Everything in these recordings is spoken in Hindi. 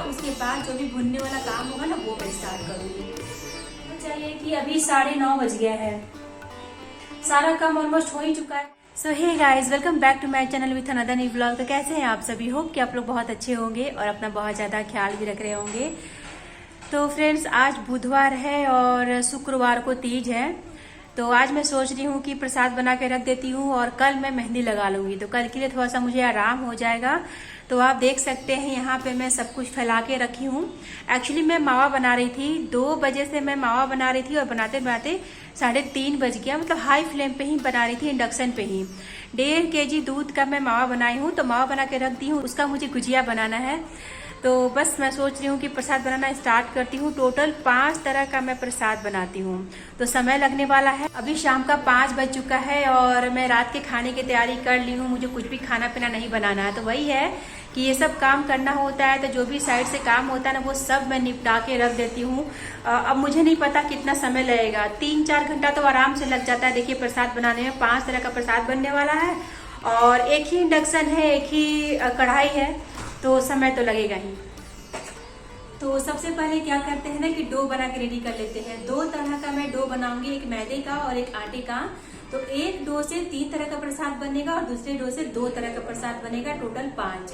उसके बाद जो भी भुनने वाला काम होगा ना वो मैं स्टार्ट करूँगी। तो चलिए कि अभी 9:30 बज गया है, सारा काम ऑलमोस्ट हो ही चुका है। So hey guys, welcome back to my channel with another new vlog. तो कैसे हैं आप सभी? होप कि आप लोग बहुत अच्छे होंगे और अपना बहुत ज़्यादा ख्याल भी रख रहे होंगे। तो फ्रेंड्स, आज बुधवार है और शुक्रवार को तीज है। तो आज मैं सोच रही हूँ कि प्रसाद बना के रख देती हूँ और कल मैं मेहंदी लगा लूँगी, तो कल के लिए थोड़ा सा मुझे आराम हो जाएगा। तो आप देख सकते हैं यहाँ पे मैं सब कुछ फैला के रखी हूँ। एक्चुअली मैं मावा बना रही थी, 2 बजे से मैं मावा बना रही थी और बनाते बनाते 3:30 बज गया। मतलब हाई फ्लेम पे ही बना रही थी, इंडक्शन पे ही। 1.5 kg दूध का मैं मावा बनाई हूँ, तो मावा बना के रख दी हूँ। उसका मुझे गुजिया बनाना है, तो बस मैं सोच रही हूँ कि प्रसाद बनाना स्टार्ट करती हूँ। टोटल 5 तरह का मैं प्रसाद बनाती हूँ, तो समय लगने वाला है। अभी शाम का 5 बज चुका है और मैं रात के खाने की तैयारी कर ली हूँ। मुझे कुछ भी खाना पीना नहीं बनाना है, तो वही है कि ये सब काम करना होता है। तो जो भी साइड से काम होता है ना, वो सब मैं निपटा के रख देती हूँ। अब मुझे नहीं पता कितना समय लगेगा, 3-4 घंटा तो आराम से लग जाता है। देखिए, प्रसाद बनाने में 5 तरह का प्रसाद बनने वाला है और एक ही इंडक्शन है, एक ही कढ़ाई है, तो समय तो लगेगा ही। तो सबसे पहले क्या करते हैं ना कि डो बना के रेडी कर लेते हैं। 2 तरह का मैं डो बनाऊंगी, एक मैदे का और एक आटे का। तो एक डो से 3 तरह का प्रसाद बनेगा और दूसरे डो से 2 तरह का प्रसाद बनेगा, टोटल 5।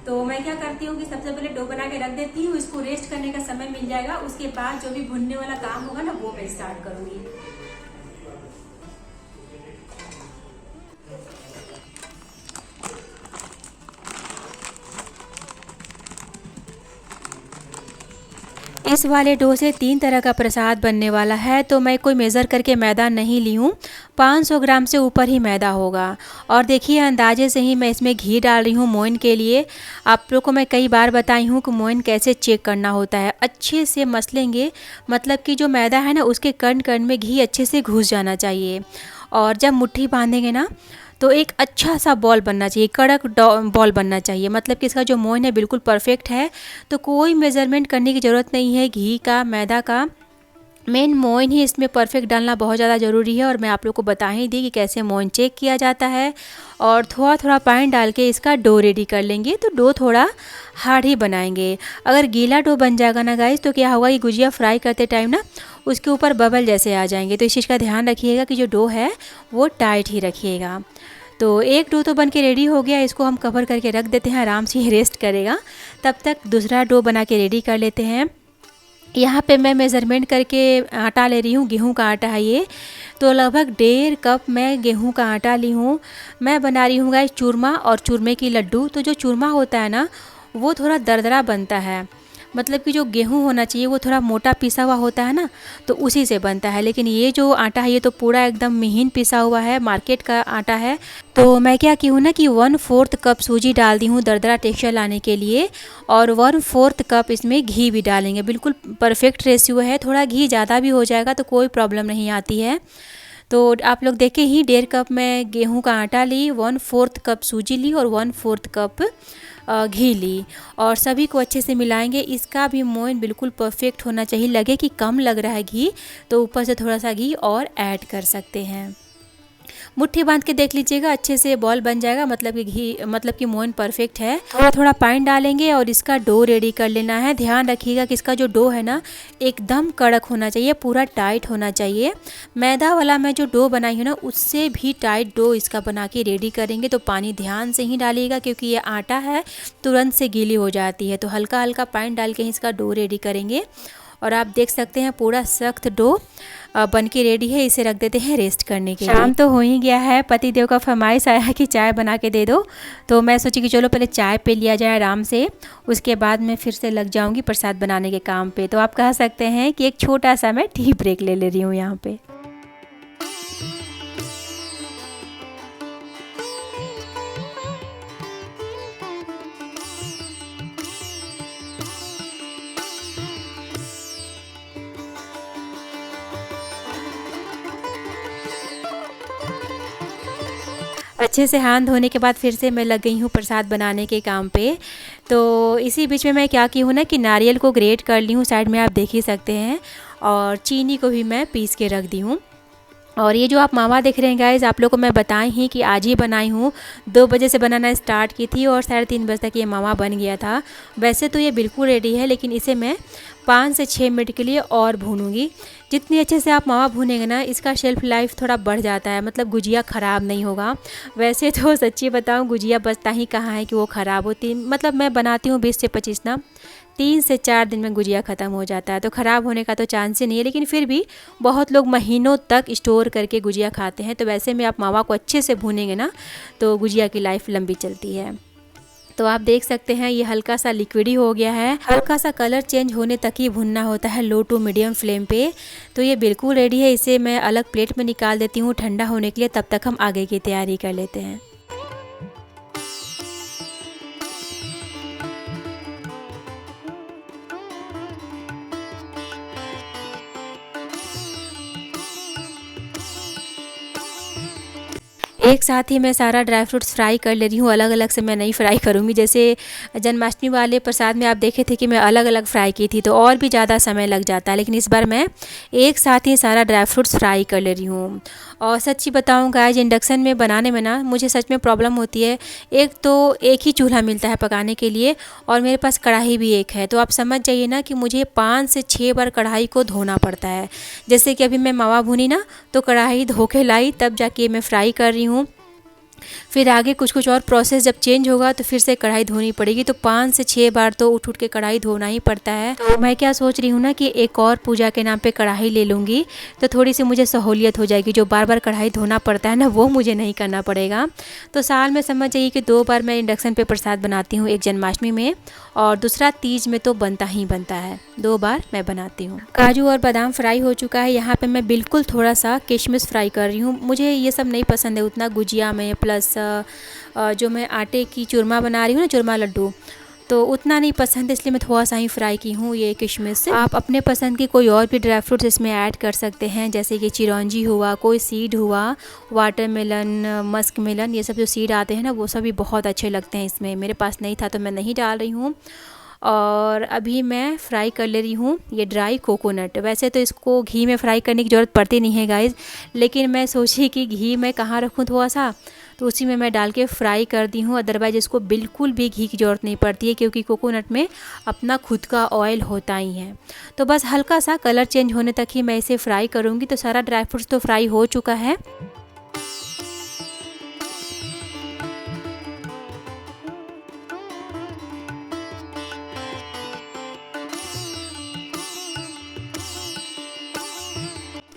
तो मैं क्या करती हूँ कि सबसे पहले डो बना के रख देती हूँ, इसको रेस्ट करने का समय मिल जाएगा। उसके बाद जो भी भुनने वाला काम होगा ना वो मैं स्टार्ट करूंगी। इस वाले डो से 3 तरह का प्रसाद बनने वाला है। तो मैं कोई मेज़र करके मैदा नहीं ली हूँ, 500 ग्राम से ऊपर ही मैदा होगा। और देखिए, अंदाजे से ही मैं इसमें घी डाल रही हूँ मोइन के लिए। आप लोग को मैं कई बार बताई हूँ कि मोइन कैसे चेक करना होता है। अच्छे से मसलेंगे, मतलब कि जो मैदा है ना उसके कण कण में घी अच्छे से घुस जाना चाहिए। और जब मुट्ठी बांधेंगे ना तो एक अच्छा सा बॉल बनना चाहिए, कड़क बॉल बनना चाहिए। मतलब कि इसका जो मोइन है बिल्कुल परफेक्ट है, तो कोई मेज़रमेंट करने की ज़रूरत नहीं है घी का मैदा का। मेन मोइन ही इसमें परफेक्ट डालना बहुत ज़्यादा ज़रूरी है। और मैं आप लोग को बता ही दी कि कैसे मोइन चेक किया जाता है। और थोड़ा थोड़ा पानी डाल के इसका डो रेडी कर लेंगे, तो डो थोड़ा हार्ड ही बनाएंगे। अगर गीला डो बन जाएगा ना गाइस, तो क्या होगा कि गुजिया फ्राई करते टाइम ना उसके ऊपर बबल जैसे आ जाएंगे। तो इस चीज़ का ध्यान रखिएगा कि जो डो है वो टाइट ही रखिएगा। तो एक डो तो बन के रेडी हो गया, इसको हम कवर करके रख देते हैं, आराम से ही रेस्ट करेगा। तब तक दूसरा डो बना के रेडी कर लेते हैं। यहाँ पे मैं मेज़रमेंट करके आटा ले रही हूँ, गेहूं का आटा है ये। तो लगभग 1.5 कप मैं गेहूं का आटा ली हूँ। मैं बना रही हूँ गाइस चूरमा और चूरमे की लड्डू। तो जो चूरमा होता है ना वो थोड़ा दरदरा बनता है, मतलब कि जो गेहूं होना चाहिए वो थोड़ा मोटा पिसा हुआ होता है ना, तो उसी से बनता है। लेकिन ये जो आटा है ये तो पूरा एकदम महीन पिसा हुआ है, मार्केट का आटा है। तो मैं क्या की हूँ ना कि 1/4 कप सूजी डाल दी हूँ दरदरा टेक्सचर लाने के लिए। और 1/4 कप इसमें घी भी डालेंगे। बिल्कुल परफेक्ट रेशियो है, थोड़ा घी ज़्यादा भी हो जाएगा तो कोई प्रॉब्लम नहीं आती है। तो आप लोग देखें ही, 1.5 कप मैं गेहूं का आटा ली, 1/4 कप सूजी ली और 1/4 कप घी ली। और सभी को अच्छे से मिलाएंगे। इसका भी मोइन बिल्कुल परफेक्ट होना चाहिए। लगे कि कम लग रहा है घी तो ऊपर से थोड़ा सा घी और ऐड कर सकते हैं। मुट्ठी बांध के देख लीजिएगा, अच्छे से बॉल बन जाएगा, मतलब कि मोइन परफेक्ट है। थोड़ा थोड़ा पानी डालेंगे और इसका डो रेडी कर लेना है। ध्यान रखिएगा कि इसका जो डो है ना एकदम कड़क होना चाहिए, पूरा टाइट होना चाहिए। मैदा वाला मैं जो डो बनाई हूँ ना उससे भी टाइट डो इसका बना के रेडी करेंगे। तो पानी ध्यान से ही डालिएगा, क्योंकि ये आटा है तुरंत से गीली हो जाती है। तो हल्का हल्का पानी डाल के ही इसका डो रेडी करेंगे। और आप देख सकते हैं पूरा सख्त डो बन के रेडी है। इसे रख देते हैं रेस्ट करने के लिए। शाम तो हो ही गया है, पति देव का फरमाइश आया है कि चाय बना के दे दो। तो मैं सोची कि चलो पहले चाय पी लिया जाए आराम से, उसके बाद मैं फिर से लग जाऊंगी प्रसाद बनाने के काम पे। तो आप कह सकते हैं कि एक छोटा सा मैं टी ब्रेक ले रही हूँ यहाँ पे। अच्छे से हाथ धोने के बाद फिर से मैं लग गई हूँ प्रसाद बनाने के काम पे। तो इसी बीच में मैं क्या की हूँ ना कि नारियल को ग्रेट कर ली हूँ, साइड में आप देख ही सकते हैं। और चीनी को भी मैं पीस के रख दी हूँ। और ये जो आप मावा देख रहे हैं गाइज़, आप लोग को मैं बताई ही कि आज ही बनाई हूँ। 2 बजे से बनाना स्टार्ट की थी और 3:30 बजे तक ये मावा बन गया था। वैसे तो ये बिल्कुल रेडी है, लेकिन इसे मैं 5 से 6 मिनट के लिए और भूनूंगी। जितनी अच्छे से आप मावा भूनेंगे ना, इसका शेल्फ़ लाइफ थोड़ा बढ़ जाता है, मतलब गुजिया ख़राब नहीं होगा। वैसे तो सच्ची बताऊँ, गुजिया बचता ही कहाँ है कि वो ख़राब होती, मतलब मैं बनाती हूँ 20 से 25 ना, 3 से 4 दिन में गुजिया ख़त्म हो जाता है, तो ख़राब होने का तो चांस ही नहीं है। लेकिन फिर भी बहुत लोग महीनों तक स्टोर करके गुजिया खाते हैं। तो वैसे में आप मावा को अच्छे से भूनेंगे ना, तो गुजिया की लाइफ लंबी चलती है। तो आप देख सकते हैं ये हल्का सा लिक्विडी हो गया है। हल्का सा कलर चेंज होने तक ही भुनना होता है, लो टू मीडियम फ्लेम पे। तो ये बिल्कुल रेडी है। इसे मैं अलग प्लेट में निकाल देती हूँ ठंडा होने के लिए। तब तक हम आगे की तैयारी कर लेते हैं। एक साथ ही मैं सारा ड्राई फ्रूट्स फ्राई कर ले रही हूँ, अलग अलग से मैं नहीं फ्राई करूँगी। जैसे जन्माष्टमी वाले प्रसाद में आप देखे थे कि मैं अलग अलग फ्राई की थी, तो और भी ज़्यादा समय लग जाता है। लेकिन इस बार मैं एक साथ ही सारा ड्राई फ्रूट्स फ्राई कर ले रही हूँ। और सच्ची बताऊँ गाइस, इंडक्शन में बनाने में ना मुझे सच में प्रॉब्लम होती है। एक तो एक ही चूल्हा मिलता है पकाने के लिए, और मेरे पास कढ़ाई भी एक है। तो आप समझ जाइए ना कि मुझे 5 से 6 बार कढ़ाई को धोना पड़ता है। जैसे कि अभी मैं मावा भुनी ना, तो कढ़ाई धो के लाई, तब जाके मैं फ्राई कर रही हूँ। फिर आगे कुछ कुछ और प्रोसेस जब चेंज होगा तो फिर से कढ़ाई धोनी पड़ेगी। तो 5 से 6 बार तो उठ उठ के कढ़ाई धोना ही पड़ता है। तो मैं क्या सोच रही हूँ ना कि एक और पूजा के नाम पे कढ़ाई ले लूँगी, तो थोड़ी सी मुझे सहूलियत हो जाएगी। जो बार बार कढ़ाई धोना पड़ता है ना, वो मुझे नहीं करना पड़ेगा। तो साल में समझ जाइए कि 2 बार मैं इंडक्शन पे प्रसाद बनाती हूँ, एक जन्माष्टमी में और दूसरा तीज में तो बनता ही बनता है। 2 बार मैं बनाती हूँ। काजू और बादाम फ्राई हो चुका है। यहाँ पे मैं बिल्कुल थोड़ा सा किशमिश फ्राई कर रही हूँ। मुझे ये सब नहीं पसंद है उतना गुजिया में, प्लस जो मैं आटे की चूरमा बना रही हूँ ना, चूरमा लड्डू, तो उतना नहीं पसंद है, इसलिए मैं थोड़ा सा ही फ्राई की हूँ ये किशमिश से। आप अपने पसंद की कोई और भी ड्राई फ्रूट्स इसमें ऐड कर सकते हैं, जैसे कि चिरौंजी हुआ, कोई सीड हुआ, वाटरमेलन, मस्क मेलन, ये सब जो सीड आते हैं ना, वो सभी बहुत अच्छे लगते हैं इसमें। मेरे पास नहीं था तो मैं नहीं डाल रही हूँ। और अभी मैं फ्राई कर ले रही हूँ ये ड्राई कोकोनट। वैसे तो इसको घी में फ्राई करने की ज़रूरत पड़ती नहीं है गाइज़, लेकिन मैं सोची कि घी मैं कहाँ रखूँ थोड़ा सा, तो उसी में मैं डाल के फ्राई कर दी हूँ। अदरवाइज़ इसको बिल्कुल भी घी की ज़रूरत नहीं पड़ती है, क्योंकि कोकोनट में अपना खुद का ऑयल होता ही है। तो बस हल्का सा कलर चेंज होने तक ही मैं इसे फ्राई करूँगी। तो सारा ड्राई फ्रूट्स तो फ्राई हो चुका है।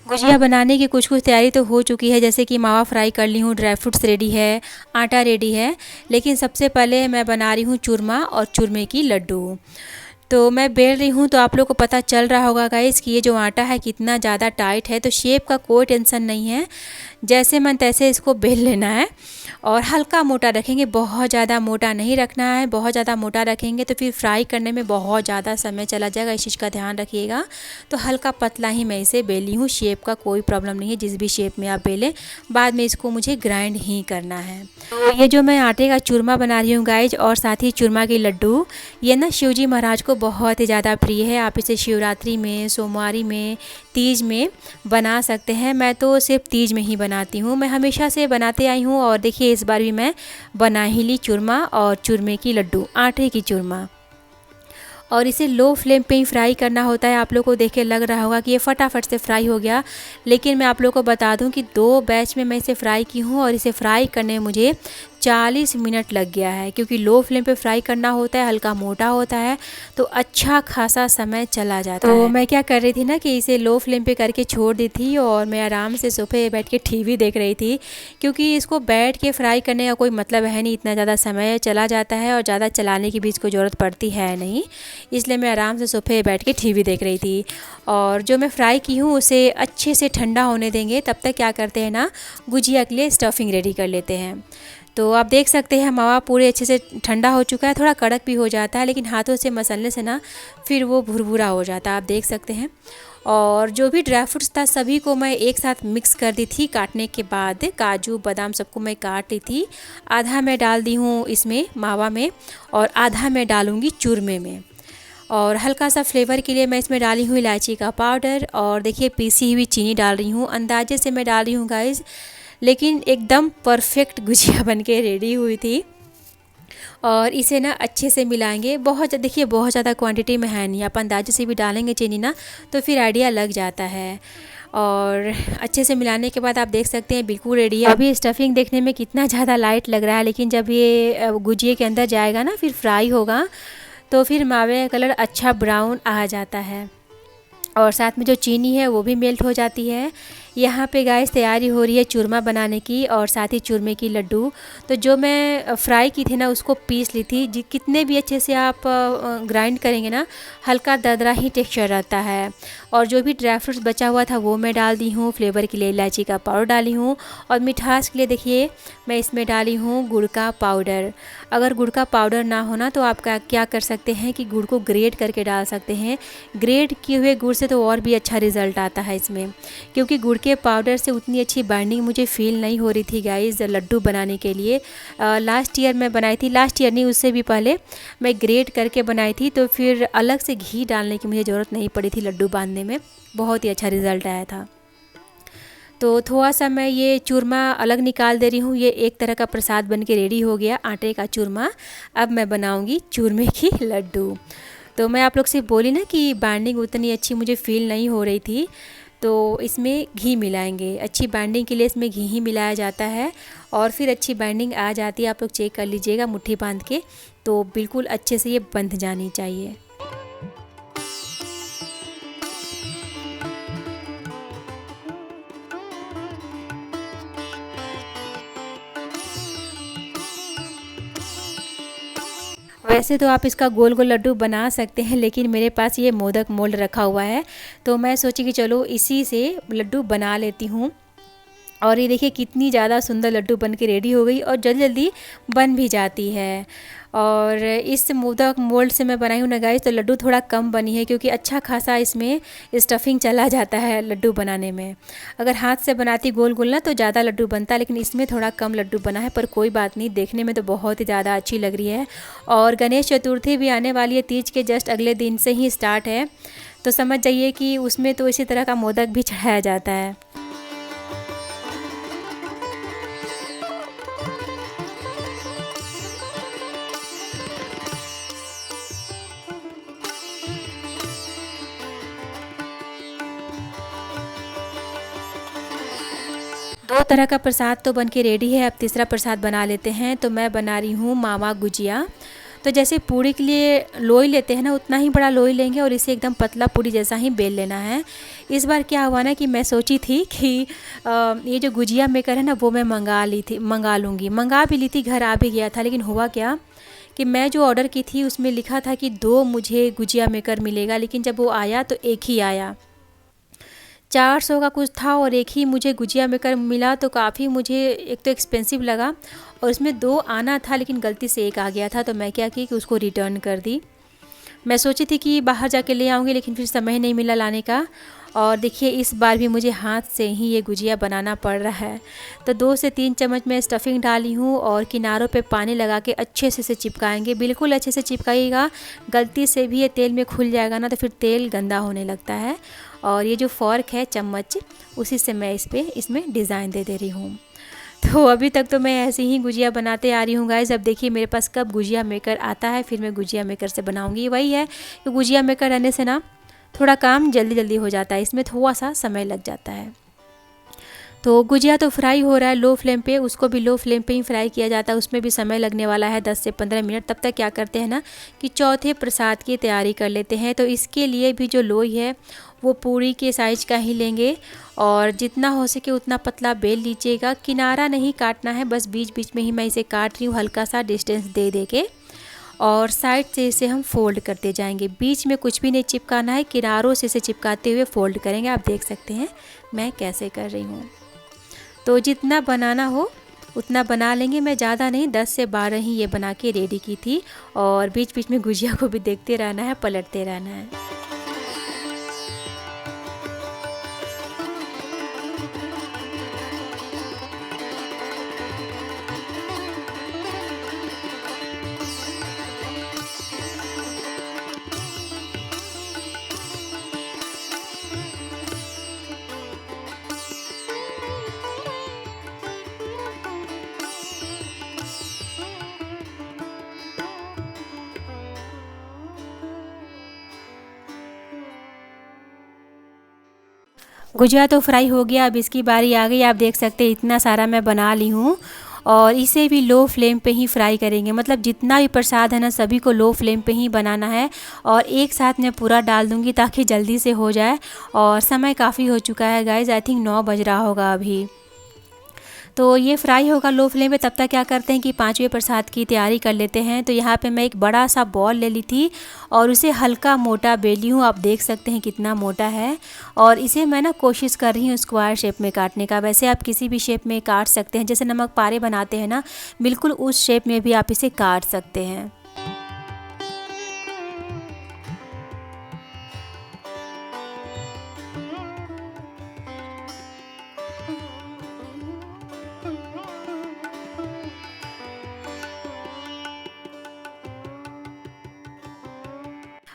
गुजिया बनाने की कुछ कुछ तैयारी तो हो चुकी है, जैसे कि मावा फ्राई कर ली हूँ, ड्राई फ्रूट्स रेडी है, आटा रेडी है। लेकिन सबसे पहले मैं बना रही हूँ चूरमा और चूरमे की लड्डू। तो मैं बेल रही हूँ, तो आप लोग को पता चल रहा होगा गाइस कि ये जो आटा है कितना ज़्यादा टाइट है। तो शेप का कोई टेंशन नहीं है, जैसे मन तैसे इसको बेल लेना है। और हल्का मोटा रखेंगे, बहुत ज़्यादा मोटा नहीं रखना है। बहुत ज़्यादा मोटा रखेंगे तो फिर फ्राई करने में बहुत ज़्यादा समय चला जाएगा, इस चीज़ का ध्यान रखिएगा। तो हल्का पतला ही मैं इसे बेली हूँ। शेप का कोई प्रॉब्लम नहीं है, जिस भी शेप में आप बेलें, बाद में इसको मुझे ग्राइंड ही करना है। तो ये जो मैं आटे का चूरमा बना रही हूँ गाइज, और साथ ही चूरमा की लड्डू, ये ना शिवजी महाराज को बहुत ही ज़्यादा प्रिय है। आप इसे शिवरात्रि में, सोमवारी में, तीज में बना सकते हैं। मैं तो सिर्फ तीज में ही बनाती हूँ, मैं हमेशा से बनाते आई हूँ। और देखिए इस बार भी मैं बना ही ली चूरमा और चूरमे की लड्डू, आटे की चूरमा। और इसे लो फ्लेम पे ही फ्राई करना होता है। आप लोग को देख के लग रहा होगा कि ये फटाफट से फ्राई हो गया, लेकिन मैं आप लोग को बता दूं कि 2 बैच में मैं इसे फ्राई की हूँ, और इसे फ्राई करने में मुझे 40 मिनट लग गया है। क्योंकि लो फ्लेम पे फ्राई करना होता है, हल्का मोटा होता है, तो अच्छा खासा समय चला जाता है। तो मैं क्या कर रही थी ना कि इसे लो फ्लेम पे करके छोड़ दी थी, और मैं आराम से सोफे बैठ के टीवी देख रही थी। क्योंकि इसको बैठ के फ्राई करने का कोई मतलब है नहीं, इतना ज़्यादा समय चला जाता है, और ज़्यादा चलाने की भी इसको ज़रूरत पड़ती है नहीं। इसलिए मैं आराम से सोफे बैठ के टीवी देख रही थी। और जो मैं फ्राई की हूँ उसे अच्छे से ठंडा होने देंगे। तब तक क्या करते हैं ना, गुजिया के लिए स्टफिंग रेडी कर लेते हैं। तो आप देख सकते हैं मावा पूरे अच्छे से ठंडा हो चुका है। थोड़ा कड़क भी हो जाता है, लेकिन हाथों से मसलने से ना फिर वो भुरभुरा हो जाता है, आप देख सकते हैं। और जो भी ड्राई फ्रूट्स था सभी को मैं एक साथ मिक्स कर दी थी। काटने के बाद काजू बादाम सबको मैं काट ली थी। आधा मैं डाल दी हूँ इसमें मावा में, और आधा मैं डालूँगी चूरमे में। और हल्का सा फ्लेवर के लिए मैं इसमें डाली हूँ इलायची का पाउडर और देखिए पीसी हुई चीनी डाल रही हूँ। अंदाजे से मैं डाल रही हूँ गाइस, लेकिन एकदम परफेक्ट गुजिया बनके रेडी हुई थी। और इसे ना अच्छे से मिलाएंगे। देखिए बहुत ज़्यादा क्वांटिटी में है नहीं, आप अंदाजे से भी डालेंगे चीनी ना तो फिर आइडिया लग जाता है। और अच्छे से मिलाने के बाद आप देख सकते हैं बिल्कुल रेडी है। अभी स्टफिंग देखने में कितना ज़्यादा लाइट लग रहा है, लेकिन जब ये गुजिया के अंदर जाएगा ना फिर फ्राई होगा तो फिर मावे का कलर अच्छा ब्राउन आ जाता है और साथ में जो चीनी है वो भी मेल्ट हो जाती है। यहाँ पे गाइस तैयारी हो रही है चूरमा बनाने की और साथ ही चूरमे की लड्डू। तो जो मैं फ्राई की थी ना उसको पीस ली थी। कितने भी अच्छे से आप ग्राइंड करेंगे ना हल्का दरदरा ही टेक्सचर रहता है। और जो भी ड्राई फ्रूट्स बचा हुआ था वो मैं डाल दी हूँ। फ्लेवर के लिए इलायची का पाउडर डाली हूँ और मिठास के लिए देखिए मैं इसमें डाली हूँ गुड़ का पाउडर। अगर गुड़ का पाउडर ना होना तो आप क्या कर सकते हैं कि गुड़ को ग्रेट करके डाल सकते हैं। ग्रेट किए हुए गुड़ से तो और भी अच्छा रिज़ल्ट आता है इसमें, क्योंकि गुड़ के पाउडर से उतनी अच्छी बाइंडिंग मुझे फील नहीं हो रही थी गाइस लड्डू बनाने के लिए। लास्ट ईयर मैं बनाई थी, लास्ट ईयर नहीं उससे भी पहले मैं ग्रेट करके बनाई थी, तो फिर अलग से घी डालने की मुझे ज़रूरत नहीं पड़ी थी लड्डू बांधने में। बहुत ही अच्छा रिज़ल्ट आया था। तो थोड़ा सा मैं ये चूरमा अलग निकाल दे रही हूँ। ये एक तरह का प्रसाद बन के रेडी हो गया, आटे का चूरमा। अब मैं बनाऊँगी चूरमे की लड्डू। तो मैं आप लोग से बोली ना कि बाइंडिंग उतनी अच्छी मुझे फील नहीं हो रही थी, तो इसमें घी मिलाएंगे। अच्छी बाइंडिंग के लिए इसमें घी ही मिलाया जाता है और फिर अच्छी बाइंडिंग आ जाती है। आप लोग चेक कर लीजिएगा मुट्ठी बांध के, तो बिल्कुल अच्छे से ये बंध जानी चाहिए। वैसे तो आप इसका गोल गोल लड्डू बना सकते हैं, लेकिन मेरे पास ये मोदक मोल्ड रखा हुआ है तो मैं सोची कि चलो इसी से लड्डू बना लेती हूँ। और ये देखिए कितनी ज़्यादा सुंदर लड्डू बन के रेडी हो गई और जल्दी जल्दी बन भी जाती है। और इस मोदक मोल्ड से मैं बनाई हूँ ना गाइस, तो लड्डू थोड़ा कम बनी है क्योंकि अच्छा खासा इसमें स्टफिंग चला जाता है लड्डू बनाने में। अगर हाथ से बनाती गोल गोल ना तो ज़्यादा लड्डू बनता, लेकिन इसमें थोड़ा कम लड्डू बना है। पर कोई बात नहीं, देखने में तो बहुत ही ज़्यादा अच्छी लग रही है। और गणेश चतुर्थी भी आने वाली है, तीज के जस्ट अगले दिन से ही स्टार्ट है, तो समझ जाइए कि उसमें तो इसी तरह का मोदक भी चढ़ाया जाता है। दो तरह का प्रसाद तो बन के रेडी है, अब तीसरा प्रसाद बना लेते हैं। तो मैं बना रही हूँ मावा गुजिया। तो जैसे पूड़ी के लिए लोई लेते हैं ना उतना ही बड़ा लोई लेंगे और इसे एकदम पतला पूड़ी जैसा ही बेल लेना है। इस बार क्या हुआ ना कि मैं सोची थी कि ये जो गुजिया मेकर है ना वो मैं मंगा लूँगी। मंगा भी ली थी, घर आ भी गया था, लेकिन हुआ क्या कि मैं जो ऑर्डर की थी उसमें लिखा था कि 2 मुझे गुजिया मेकर मिलेगा, लेकिन जब वो आया तो एक ही आया। 400 का कुछ था और एक ही मुझे गुजिया मेकर मिला, तो काफ़ी मुझे एक तो एक्सपेंसिव लगा। और इसमें 2 आना था लेकिन गलती से एक आ गया था, तो मैं क्या की कि उसको रिटर्न कर दी। मैं सोची थी कि बाहर जाके ले आऊँगी, लेकिन फिर समय नहीं मिला लाने का। और देखिए इस बार भी मुझे हाथ से ही ये गुजिया बनाना पड़ रहा है। तो 2 से 3 चम्मच मैं स्टफिंग डाली हूँ और किनारों पे पानी लगा के अच्छे से इसे चिपकाएंगे। बिल्कुल अच्छे से चिपकाइएगा, गलती से भी ये तेल में खुल जाएगा ना तो फिर तेल गंदा होने लगता है। और ये जो फॉर्क है चम्मच, उसी से मैं इसमें डिज़ाइन दे रही हूँ। तो अभी तक तो मैं ऐसे ही गुजिया बनाते आ रही हूँ गाइस। अब देखिए मेरे पास कब गुजिया मेकर आता है, फिर मैं गुजिया मेकर से बनाऊँगी। वही है कि गुजिया मेकर रहने से ना थोड़ा काम जल्दी जल्दी हो जाता है, इसमें थोड़ा सा समय लग जाता है। तो गुजिया तो फ्राई हो रहा है लो फ्लेम पे, उसको भी लो फ्लेम पे ही फ्राई किया जाता है, उसमें भी समय लगने वाला है 10 से 15 मिनट। तब तक क्या करते हैं ना कि चौथे प्रसाद की तैयारी कर लेते हैं। तो इसके लिए भी जो लोई है वो पूरी के साइज का ही लेंगे और जितना हो सके उतना पतला बेल लीजिएगा। किनारा नहीं काटना है, बस बीच बीच में ही मैं इसे काट रही हूँ, हल्का सा डिस्टेंस दे के। और साइड से इसे हम फोल्ड करते जाएंगे, बीच में कुछ भी नहीं चिपकाना है, किनारों से इसे चिपकाते हुए फोल्ड करेंगे। आप देख सकते हैं मैं कैसे कर रही हूँ। तो जितना बनाना हो उतना बना लेंगे, मैं ज़्यादा नहीं 10 से 12 ही ये बना के रेडी की थी। और बीच बीच में गुजिया को भी देखते रहना है, पलटते रहना है। गुजिया तो फ्राई हो गया, अब इसकी बारी आ गई। आप देख सकते हैं इतना सारा मैं बना ली हूँ और इसे भी लो फ्लेम पे ही फ्राई करेंगे। मतलब जितना भी प्रसाद है ना सभी को लो फ्लेम पे ही बनाना है और एक साथ मैं पूरा डाल दूँगी ताकि जल्दी से हो जाए। और समय काफ़ी हो चुका है गाइज़, आई थिंक 9 बज रहा होगा अभी। तो ये फ्राई होगा लो फ्लेम पे, तब तक क्या करते हैं कि पांचवें प्रसाद की तैयारी कर लेते हैं। तो यहाँ पे मैं एक बड़ा सा बॉल ले ली थी और उसे हल्का मोटा बेली हूँ। आप देख सकते हैं कितना मोटा है और इसे मैं ना कोशिश कर रही हूँ स्क्वायर शेप में काटने का। वैसे आप किसी भी शेप में काट सकते हैं, जैसे नमक पारे बनाते हैं ना, बिल्कुल उस शेप में भी आप इसे काट सकते हैं।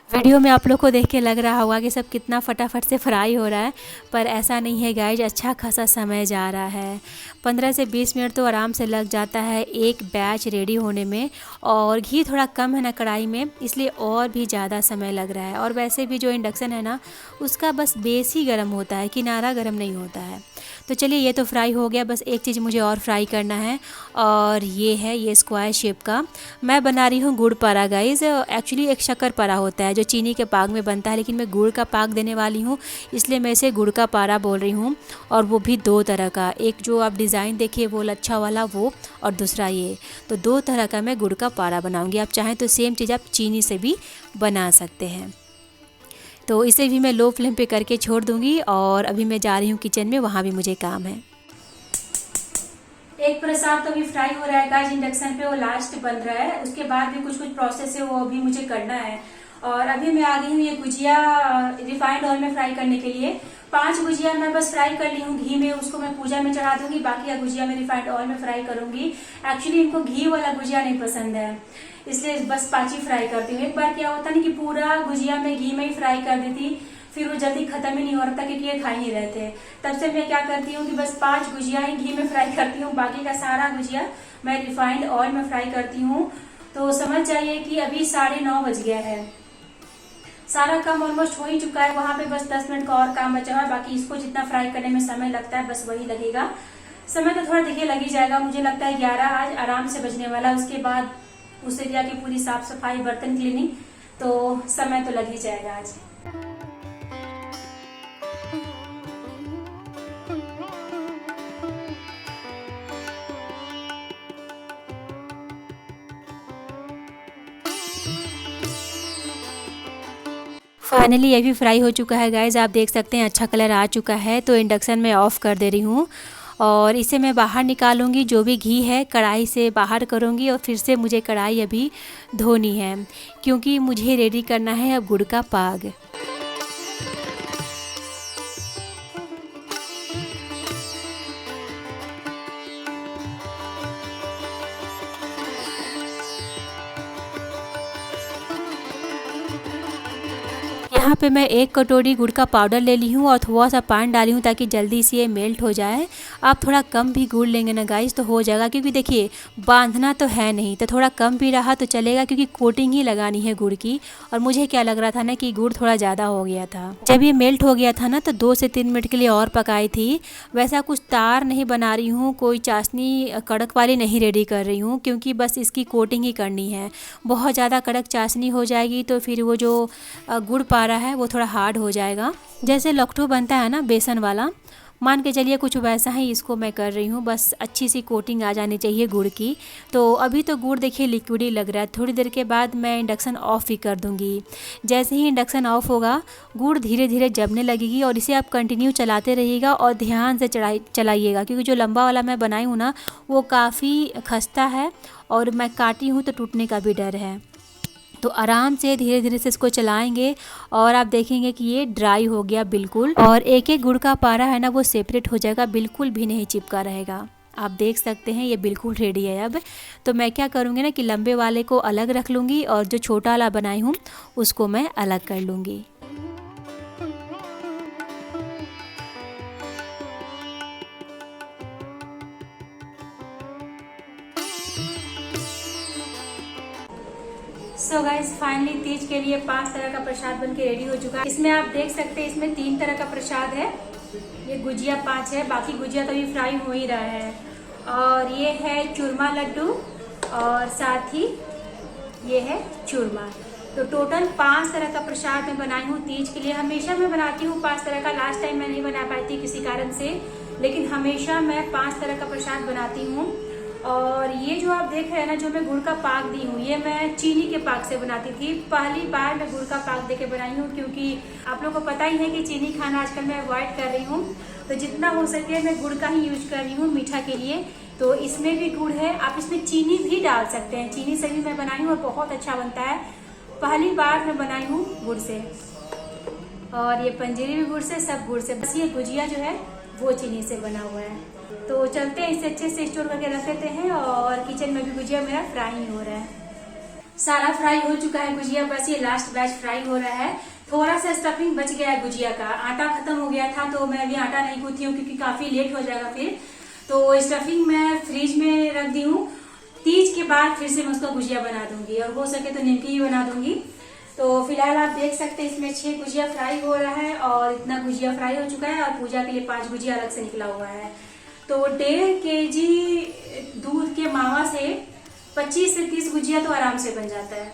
वीडियो में आप लोग को देख के लग रहा होगा कि सब कितना फटाफट से फ्राई हो रहा है, पर ऐसा नहीं है गाइज। अच्छा खासा समय जा रहा है, 15 से 20 मिनट तो आराम से लग जाता है एक बैच रेडी होने में। और घी थोड़ा कम है ना कढ़ाई में, इसलिए और भी ज़्यादा समय लग रहा है। और वैसे भी जो इंडक्शन है ना उसका बस बेस ही गर्म होता है, किनारा गर्म नहीं होता है। तो चलिए ये तो फ्राई हो गया, बस एक चीज़ मुझे और फ्राई करना है और ये है ये स्क्वायर शेप का मैं बना रही हूँ गुड़ पारा गाइज। एक्चुअली एक शक्कर पारा होता है जो चीनी के पाक में बनता है, लेकिन मैं गुड़ का पाक देने वाली हूँ इसलिए मैं इसे गुड़ का पारा बोल रही हूँ। और वो भी दो तरह का, एक जो आप डिज़ाइन देखिए वो लच्छा वाला वो, और दूसरा ये। तो दो तरह का मैं गुड़ का पारा बनाऊँगी। आप चाहें तो सेम चीज़ आप चीनी से भी बना सकते हैं। तो इसे भी मैं लो फ्लेम पे करके छोड़ दूँगी और अभी मैं जा रही हूँ किचन में, वहाँ भी मुझे काम है। एक प्रसाद तो अभी फ्राई हो रहा है गाइस इंडक्शन पे, वो लास्ट बन रहा है। उसके बाद भी कुछ कुछ प्रोसेस है वो अभी मुझे करना है। और अभी मैं आ गई हूँ ये गुजिया रिफाइंड ऑयल में फ्राई करने के लिए। 5 गुजिया मैं बस फ्राई कर ली हूँ घी में, उसको मैं पूजा में चढ़ा दूंगी। बाकी का गुजिया मैं रिफाइंड ऑयल में फ्राई करूंगी। एक्चुअली इनको घी वाला गुजिया नहीं पसंद है, इसलिए बस 5 ही फ्राई करती हूँ। एक बार क्या होता ना कि पूरा गुजिया मैं घी में ही फ्राई कर देती, फिर वो जल्दी खत्म ही नहीं हो रहा था क्योंकि ये खा ही नहीं रहे थे। तब से मैं क्या करती हूँ कि बस 5 गुजिया ही घी में फ्राई करती हूँ, बाकी का सारा गुजिया मैं रिफाइंड ऑयल में फ्राई करती हूँ। तो समझ जाइए कि अभी 9:30 बज गया है, सारा काम ऑलमोस्ट हो ही चुका है। वहां पे बस 10 मिनट का और काम बचा है, बाकी इसको जितना फ्राई करने में समय लगता है बस वही लगेगा। समय तो थोड़ा देखिए लग ही जाएगा, मुझे लगता है 11 आज आराम से बजने वाला। उसके बाद उस एरिया की पूरी साफ सफाई, बर्तन क्लीनिंग, तो समय तो लग ही जाएगा आज। फाइनली ये भी फ्राई हो चुका है गाइज, आप देख सकते हैं अच्छा कलर आ चुका है। तो इंडक्शन में ऑफ़ कर दे रही हूँ और इसे मैं बाहर निकालूंगी। जो भी घी है कढ़ाई से बाहर करूँगी और फिर से मुझे कढ़ाई अभी धोनी है क्योंकि मुझे रेडी करना है अब गुड़ का पाग। यहाँ पे मैं 1 कटोरी गुड़ का पाउडर ले ली हूँ और थोड़ा सा पानी डाली हूँ ताकि जल्दी से ये मेल्ट हो जाए। आप थोड़ा कम भी गुड़ लेंगे ना गाइस तो हो जाएगा, क्योंकि देखिए बांधना तो है नहीं, तो थोड़ा कम भी रहा तो चलेगा क्योंकि कोटिंग ही लगानी है गुड़ की। और मुझे क्या लग रहा था ना कि गुड़ थोड़ा ज़्यादा हो गया था। जब ये मेल्ट हो गया था ना तो 2 से 3 मिनट के लिए और पकाई थी। वैसा कुछ तार नहीं बना रही हूँ, कोई चाशनी कड़क वाली नहीं रेडी कर रही हूँ, क्योंकि बस इसकी कोटिंग ही करनी है। बहुत ज़्यादा कड़क चाशनी हो जाएगी तो फिर वो जो गुड़ पारा है वो थोड़ा हार्ड हो जाएगा। जैसे लखटू बनता है ना बेसन वाला, मान के चलिए कुछ वैसा ही इसको मैं कर रही हूँ। बस अच्छी सी कोटिंग आ जानी चाहिए गुड़ की। तो अभी तो गुड़ देखिए लिक्विड ही लग रहा है, थोड़ी देर के बाद मैं इंडक्शन ऑफ ही कर दूँगी। जैसे ही इंडक्शन ऑफ होगा गुड़ धीरे धीरे जमने लगेगी और इसे आप कंटिन्यू चलाते रहिएगा और ध्यान से चलाइएगा, क्योंकि जो लंबा वाला मैं बनाई हूँ ना वो काफ़ी खस्ता है और मैं काटी हूँ तो टूटने का भी डर है। तो आराम से धीरे धीरे से इसको चलाएंगे और आप देखेंगे कि ये ड्राई हो गया बिल्कुल, और एक एक गुड़ का पारा है ना वो सेपरेट हो जाएगा, बिल्कुल भी नहीं चिपका रहेगा। आप देख सकते हैं ये बिल्कुल रेडी है। अब तो मैं क्या करूँगी ना कि लंबे वाले को अलग रख लूँगी और जो छोटा वाला बनाई हूँ उसको मैं अलग कर लूँगी। सो गाइस फाइनली तीज के लिए 5 तरह का प्रसाद बन के रेडी हो चुका है। इसमें आप देख सकते हैं इसमें 3 तरह का प्रसाद है। ये गुजिया 5 है, बाकी गुजिया तो अभी फ्राई हो ही रहा है। और ये है चूरमा लड्डू और साथ ही ये है चूरमा। तो टोटल 5 तरह का प्रसाद मैं बनाई हूँ तीज के लिए। हमेशा मैं बनाती हूँ 5 तरह का, लास्ट टाइम मैं नहीं बना पाई थी किसी कारण से, लेकिन हमेशा मैं 5 तरह का प्रसाद बनाती हूँ। और ये जो आप देख रहे हैं ना, जो मैं गुड़ का पाक दी हूँ, ये मैं चीनी के पाक से बनाती थी। पहली बार मैं गुड़ का पाक देके बनाई हूँ, क्योंकि आप लोगों को पता ही है कि चीनी खाना आजकल मैं अवॉइड कर रही हूँ, तो जितना हो सके मैं गुड़ का ही यूज कर रही हूँ मीठा के लिए। तो इसमें भी गुड़ है, आप इसमें चीनी भी डाल सकते हैं। चीनी से भी मैं बनाई हूँ और बहुत अच्छा बनता है। पहली बार मैं बनाई हूँ गुड़ से, और ये पंजीरी भी गुड़ से, सब गुड़ से। बस ये गुजिया जो है वो चीनी से बना हुआ है। तो चलते हैं, इसे अच्छे से स्टोर करके रख लेते हैं। और किचन में भी गुजिया मेरा फ्राई हो रहा है। सारा फ्राई हो चुका है गुजिया, बस ये लास्ट बैच फ्राई हो रहा है। थोड़ा सा स्टफिंग बच गया है गुजिया का, आटा खत्म हो गया था, तो मैं अभी आटा नहीं गूंथी हूँ क्योंकि काफी लेट हो जाएगा फिर। तो स्टफिंग मैं फ्रिज में रख दी हूँ, तीज के बाद फिर से मैं उसका गुजिया बना दूंगी, और हो सके तो निमकी ही बना दूंगी। तो फिलहाल आप देख सकते हैं इसमें 6 गुजिया फ्राई हो रहा है, और इतना गुजिया फ्राई हो चुका है, और पूजा के लिए 5 गुजिया अलग से निकला हुआ है। तो 1.5 kg दूध के मावा से 25 से 30 गुजिया तो आराम से बन जाता है।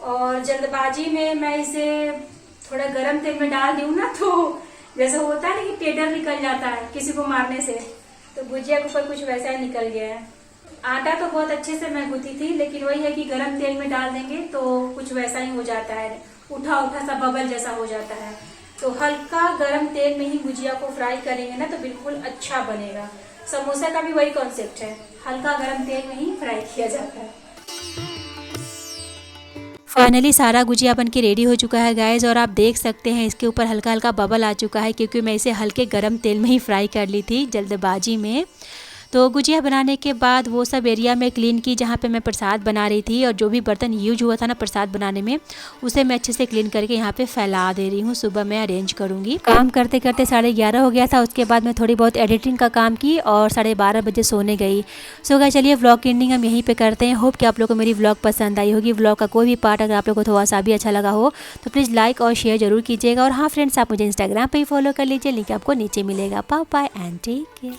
और जल्दबाजी में मैं इसे थोड़ा गरम तेल में डाल दूं ना, तो जैसा होता है ना कि टेडर निकल जाता है किसी को मारने से, तो गुजिया के ऊपर कुछ वैसा ही निकल गया है। आटा तो बहुत अच्छे से मैं गूंथी थी, लेकिन वही है कि गरम तेल में डाल देंगे तो कुछ वैसा ही हो जाता है, उठा उठा सा बबल जैसा हो जाता है। तो हल्का गरम तेल में ही गुजिया को फ्राई करेंगे ना तो बिल्कुल अच्छा बनेगा। समोसा का भी वही कॉन्सेप्ट है, हल्का गरम तेल में ही फ्राई किया जाता है। फाइनली सारा गुजिया बन के रेडी हो चुका है गाइज, और आप देख सकते हैं इसके ऊपर हल्का हल्का बबल आ चुका है, क्योंकि मैं इसे हल्के गरम तेल में ही फ्राई कर ली थी जल्दबाजी में। तो गुजिया बनाने के बाद वो सब एरिया में क्लीन की जहाँ पे मैं प्रसाद बना रही थी, और जो भी बर्तन यूज हुआ था ना प्रसाद बनाने में, उसे मैं अच्छे से क्लीन करके यहाँ पे फैला दे रही हूँ। सुबह मैं अरेंज करूँगी। काम करते करते 11:30 हो गया था। उसके बाद मैं थोड़ी बहुत एडिटिंग का काम की और 12:30 बजे सोने गई। सो गाइस, चलिए व्लॉग की एंडिंग हम यहीं पे करते हैं। होप कि आप लोग को मेरी व्लॉग पसंद आई होगी। व्लॉग का कोई भी पार्ट अगर आप लोग को थोड़ा सा भी अच्छा लगा हो तो प्लीज़ लाइक और शेयर जरूर कीजिएगा। और हाँ फ्रेंड्स, आप मुझे इंस्टाग्राम पर ही फॉलो कर लीजिए, लिंक आपको नीचे मिलेगा। Bye bye and take care.